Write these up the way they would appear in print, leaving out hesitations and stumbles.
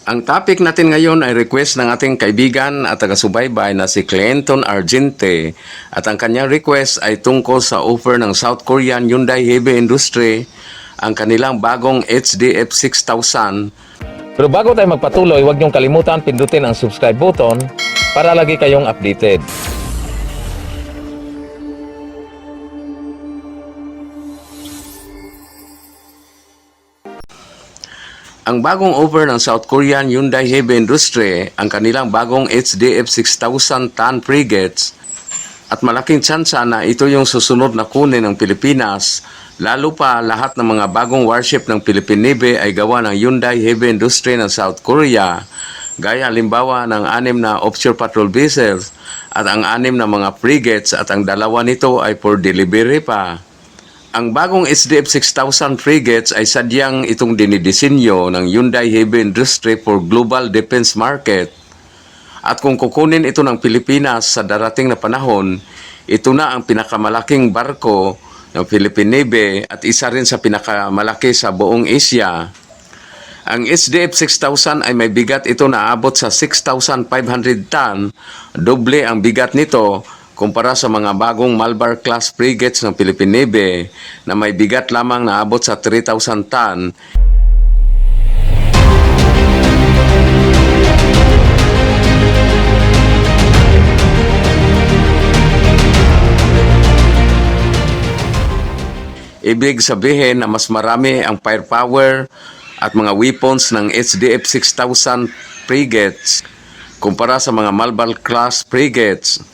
Ang topic natin ngayon ay request ng ating kaibigan at taga-subaybay na si Clinton Argente at ang kanyang request ay tungkol sa offer ng South Korean Hyundai Heavy Industry ang kanilang bagong HDF 6000. Pero bago tayo magpatuloy, huwag niyong kalimutan pindutin ang subscribe button para lagi kayong updated. Ang bagong offer ng South Korean Hyundai Heavy Industry, ang kanilang bagong HDF 6000 ton frigates, at malaking tsansa na ito yung susunod na kunin ng Pilipinas, lalo pa lahat ng mga bagong warship ng Philippine Navy ay gawa ng Hyundai Heavy Industry ng South Korea, gaya halimbawa ng 6 na offshore patrol vessels at ang 6 na mga frigates at ang 2 nito ay for delivery pa. Ang bagong HDF 6000 frigates ay sadyang itong dinidisenyo ng Hyundai Heavy Industry for global defense market. At kung kukunin ito ng Pilipinas sa darating na panahon, ito na ang pinakamalaking barko ng Philippine Navy at isa rin sa pinakamalaki sa buong Asia. Ang HDF 6000 ay may bigat ito na abot sa 6,500 ton, doble ang bigat nito kumpara sa mga bagong Malabar class frigates ng Philippine Navy na may bigat lamang na abot sa 3,000 ton. Ibig sabihin na mas marami ang firepower at mga weapons ng HDF 6000 frigates kumpara sa mga Malabar class frigates.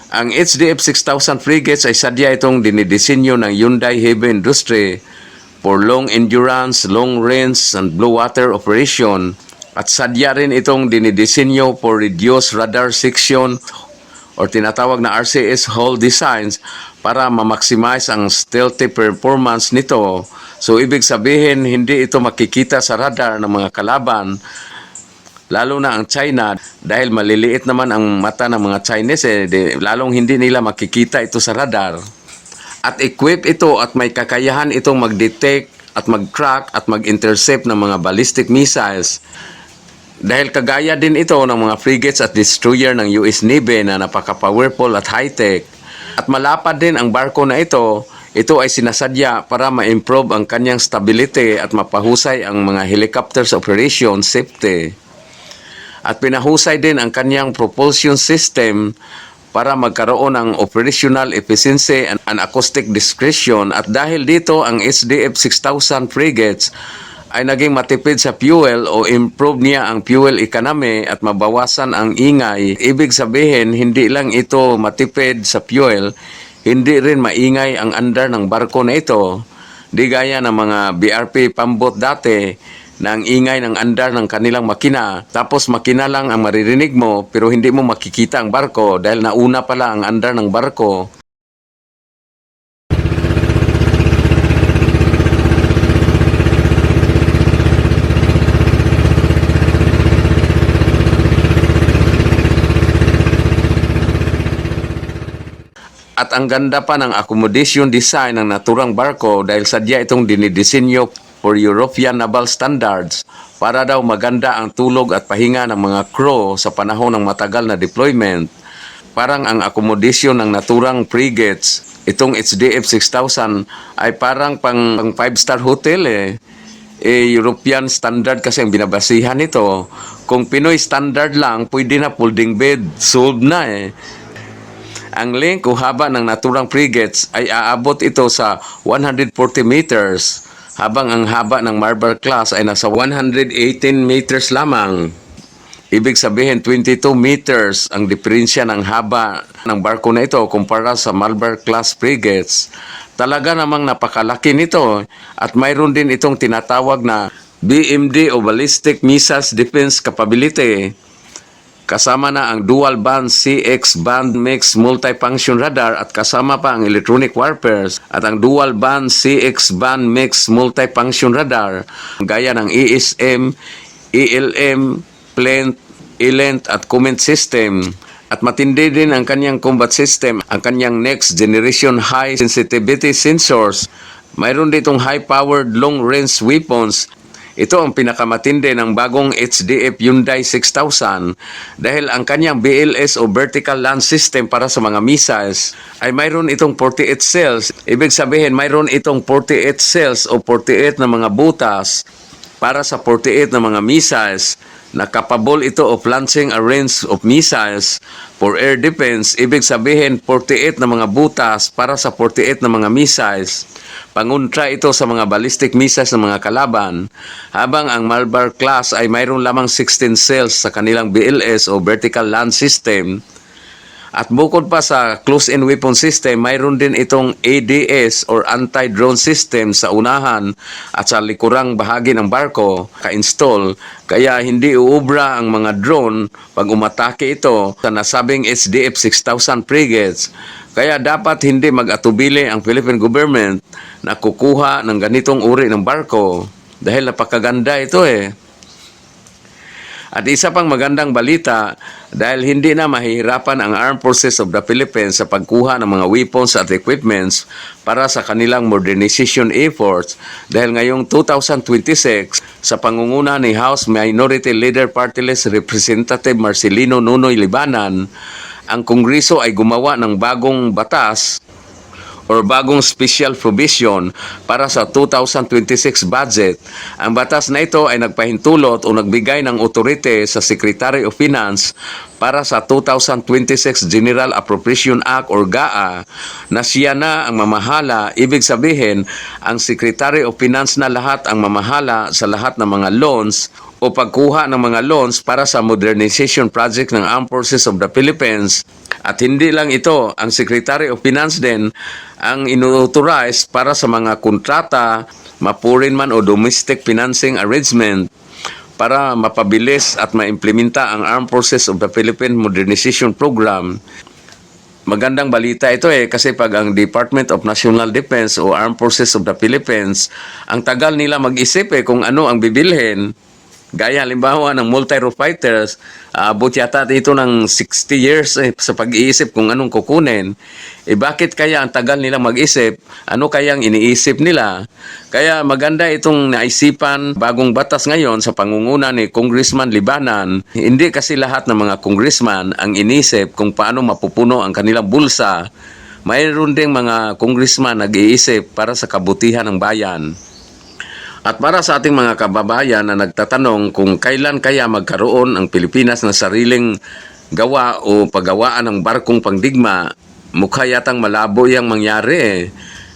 Ang HDF 6000 frigates ay sadya itong dinidisenyo ng Hyundai Heavy Industry for long endurance, long range, and blue water operation at sadya rin itong dinidisenyo for reduced radar section or tinatawag na RCS hull designs para ma-maximize ang stealthy performance nito. So ibig sabihin hindi ito makikita sa radar ng mga kalaban, lalo na ang China, dahil maliliit naman ang mata ng mga Chinese, lalong hindi nila makikita ito sa radar. At equip ito at may kakayahan itong mag-detect at mag-track at mag-intercept ng mga ballistic missiles. Dahil kagaya din ito ng mga frigates at destroyer ng US Navy na napaka-powerful at high-tech. At malapad din ang barko na ito ay sinasadya para ma-improve ang kanyang stability at mapahusay ang mga helicopters operation safety. At pinahusay din ang kanyang propulsion system para magkaroon ng operational efficiency and acoustic discretion. At dahil dito ang HDF 6000 frigates ay naging matipid sa fuel o improve niya ang fuel economy at mabawasan ang ingay. Ibig sabihin, hindi lang ito matipid sa fuel, hindi rin maingay ang andar ng barko na ito. Di gaya ng mga BRP pambot dati, na ang ingay ng andar ng kanilang makina, tapos makina lang ang maririnig mo pero hindi mo makikita ang barko dahil nauna pala ang andar ng barko. At ang ganda pa ng accommodation design ng naturang barko dahil sadya itong dinidisenyo for European naval standards para daw maganda ang tulog at pahinga ng mga crew sa panahon ng matagal na deployment. Parang ang accommodation ng naturang frigates, itong HDF 6000 ay parang pang 5-star hotel European standard kasi ang binabasihan nito. Kung Pinoy standard lang, pwede na folding bed, sold na Ang length o haba ng naturang frigates ay aabot ito sa 140 meters, habang ang haba ng Malabar class ay nasa 118 meters lamang. Ibig sabihin 22 meters ang diferensya ng haba ng barko na ito kumpara sa Malabar class frigates. Talaga namang napakalaki nito at mayroon din itong tinatawag na BMD o Ballistic Missiles Defense Capability. Kasama na ang dual band CX band mix multifunction radar at kasama pa ang electronic warfare at ang dual band CX band mix multifunction radar gaya ng ESM, ELM, PLENT, ELENT at command system. At matindi din ang kanyang combat system, ang kanyang next generation high sensitivity sensors. Mayroon ditong high powered long range weapons. Ito ang pinakamatindi ng bagong HDF Hyundai 6000 dahil ang kanyang BLS o Vertical Launch System para sa mga missiles ay mayroon itong 48 cells. Ibig sabihin mayroon itong 48 cells o 48 na mga butas para sa 48 na mga missiles na capable ito of launching a range of missiles for air defense. Ibig sabihin 48 na mga butas para sa 48 na mga missiles. Panguntra ito sa mga ballistic missiles ng mga kalaban, habang ang Malabar class ay mayroon lamang 16 cells sa kanilang BLS o Vertical Launch System. At bukod pa sa close-in weapon system, mayroon din itong ADS or anti-drone system sa unahan at sa likurang bahagi ng barko ka-install, kaya hindi uubra ang mga drone pag umatake ito sa nasabing HDF 6000 frigates. Kaya dapat hindi mag-atubili ang Philippine government na kukuha ng ganitong uri ng barko dahil napakaganda ito At isa pang magandang balita, dahil hindi na mahihirapan ang Armed Forces of the Philippines sa pagkuha ng mga weapons at equipments para sa kanilang modernization efforts, dahil ngayong 2026 sa pangunguna ni House Minority Leader Party List Representative Marcelino Nunoy Libanan, ang Kongreso ay gumawa ng bagong batas or bagong special provision para sa 2026 budget. Ang batas na ito ay nagpahintulot o nagbigay ng otorite sa Secretary of Finance para sa 2026 General Appropriation Act or GAA na siya na ang mamahala. Ibig sabihin, ang Secretary of Finance na lahat ang mamahala sa lahat ng mga loans o pagkuha ng mga loans para sa modernization project ng Armed Forces of the Philippines. At hindi lang ito, ang Secretary of Finance din ang inauthorize para sa mga kontrata, ma-foreign man o domestic financing arrangement para mapabilis at maimplementa ang Armed Forces of the Philippines Modernization Program. Magandang balita ito kasi pag ang Department of National Defense o Armed Forces of the Philippines, ang tagal nila mag-isip kung ano ang bibilhin. Gaya halimbawa ng multi-role fighters, abot yata ito ng 60 years sa pag-iisip kung anong kukunin. Bakit kaya ang tagal nila mag-isip? Ano kayang iniisip nila? Kaya maganda itong naisipan bagong batas ngayon sa pangunguna ni Congressman Libanan. Hindi kasi lahat ng mga congressman ang inisip kung paano mapupuno ang kanilang bulsa. Mayroon ding mga congressman nag-iisip para sa kabutihan ng bayan. At para sa ating mga kababayan na nagtatanong kung kailan kaya magkaroon ang Pilipinas ng sariling gawa o paggawaan ng barkong pangdigma, mukha yatang malabo yang mangyari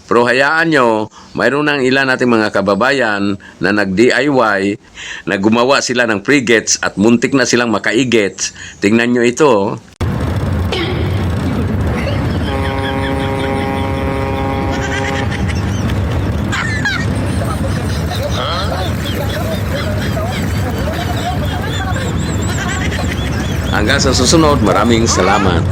Pero hayaan nyo, mayroon ng ilan nating mga kababayan na nag-DIY, na gumawa sila ng frigates at muntik na silang makaigets. Tingnan nyo ito. Hanggang sa susunod, maraming salamat.